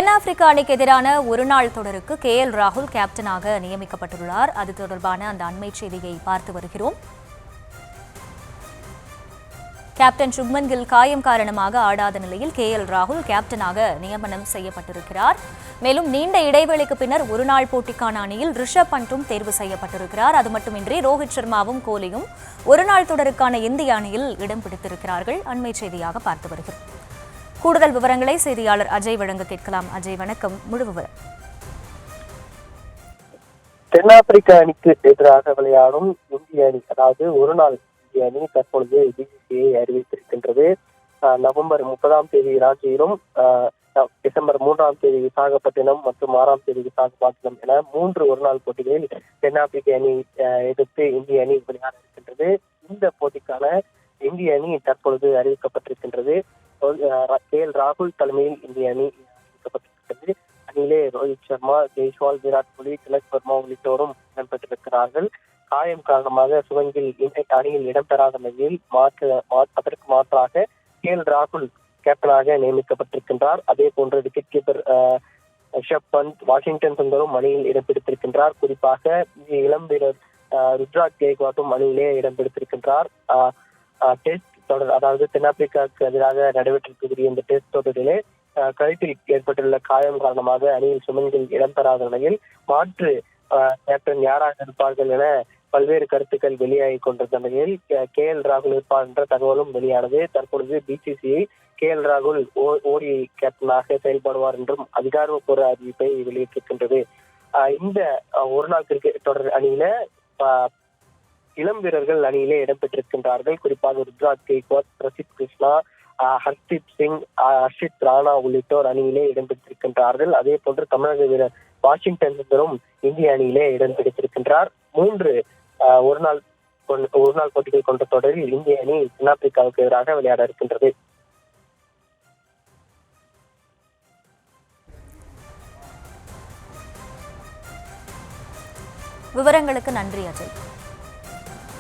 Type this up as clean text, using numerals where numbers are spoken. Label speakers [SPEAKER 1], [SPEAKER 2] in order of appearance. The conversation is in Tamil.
[SPEAKER 1] தென்னாப்பிரிக்கா அணிக்கு எதிரான ஒருநாள் தொடருக்கு KL ராகுல் கேப்டனாக நியமிக்கப்பட்டுள்ளார். அது தொடர்பான அந்த அண்மை செய்தியை பார்த்து வருகிறோம். கேப்டன் சுப்மன் கில் காயம் காரணமாக ஆடாத நிலையில் KL ராகுல் கேப்டனாக நியமனம் செய்யப்பட்டிருக்கிறார். மேலும் நீண்ட இடைவெளிக்கு பின்னர் ஒருநாள் போட்டிக்கான அணியில் ரிஷப் பண்டும் தேர்வு செய்யப்பட்டிருக்கிறார். அது மட்டுமின்றி ரோஹித் சர்மாவும் கோலியும் ஒருநாள் தொடருக்கான இந்திய அணியில் இடம் பிடித்திருக்கிறார்கள். அண்மை செய்தியாக பார்த்து வருகிறோம். கூடுதல் விவரங்களை செய்தியாளர் அஜய் வழங்க கேட்கலாம். அஜய், வணக்கம். முழு விவரம்.
[SPEAKER 2] தென்னாப்பிரிக்க அணிக்கு எதிராக விளையாடும் இந்திய அணி, அதாவது ஒருநாள் இந்திய அணி தற்பொழுது BCCI அறிவித்திருக்கின்றது. நவம்பர் 30 ராஞ்சியிலும் டிசம்பர் 3 விசாகப்பட்டினம் மற்றும் 6 விசாகப்பட்டினம் என 3 ஒருநாள் போட்டிகளில் தென்னாப்பிரிக்க அணி எதிர்த்து இந்திய அணி விளையாட இருக்கின்றது. இந்த போட்டிக்கான இந்திய அணி தற்பொழுது அறிவிக்கப்பட்டிருக்கின்றது. KL ராகுல் தலைமையில் இந்திய அணி அறிவிக்கப்பட்டிருக்கிறது. அணியிலே ரோஹித் சர்மா, ஜெய்ஸ்வால், விராட் கோலி, திலக் வர்மா உள்ளிட்டோரும் இடம்பெற்றிருக்கிறார்கள். காயம் காரணமாக சுப்மன் கில் அணியில் இடம்பெறாத நிலையில் அதற்கு மாற்றாக KL ராகுல் கேப்டனாக நியமிக்கப்பட்டிருக்கின்றார். அதே போன்று wicket keeper Rishabh Pant, Washington சுந்தரும் அணியில் இடம் பிடித்திருக்கின்றார். குறிப்பாக இளம் வீரர் ருத்ராஜ் கேக்வாட்டும் அணியிலே இடம் பிடித்திருக்கின்றார். டெஸ்ட் தொடர், அதாவது தென்னாப்பிரிக்காவுக்கு எதிராக நடைபெற்றிருக்கக்கூடிய இந்த டெஸ்ட் தொடரிலே கழுத்தில் ஏற்பட்டுள்ள காயம் காரணமாக அணியில் சுப்மன் கில் இடம்பெறாத நிலையில் மாற்று கேப்டன் யாராக இருப்பார்கள் என பல்வேறு கருத்துக்கள் வெளியாகி கொண்டிருந்த நிலையில் KL ராகுல் இருப்பார் என்ற தகவலும் வெளியானது. தற்பொழுது BCCI KL ராகுல் ஓடி கேப்டனாக செயல்படுவார் என்றும் அதிகாரப்பூர்வ அறிவிப்பை வெளியிட்டிருக்கின்றது. இந்த ஒருநாள் கிரிக்கெட் தொடர் அணியில இளம் வீரர்கள் அணியிலே இடம்பெற்றிருக்கின்றார்கள். குறிப்பாக ருத்ராஜ் கேக்வாட், பிரசித் கிருஷ்ணா, ஹர்தீப் சிங், ஹர்ஷித் ராணா உள்ளிட்டோர் அணியிலே இடம்பெற்றிருக்கின்றார்கள். அதே போன்று தமிழக வீரர் வாஷிங்டன் சுந்தரும் இந்திய அணியிலே இடம் பிடித்திருக்கின்றார். 3 ஒருநாள் போட்டிகள் கொண்ட தொடரில் இந்திய அணி தென்னாப்பிரிக்காவுக்கு எதிராக விளையாட இருக்கின்றது.
[SPEAKER 1] விவரங்களுக்கு நன்றி அஜய்.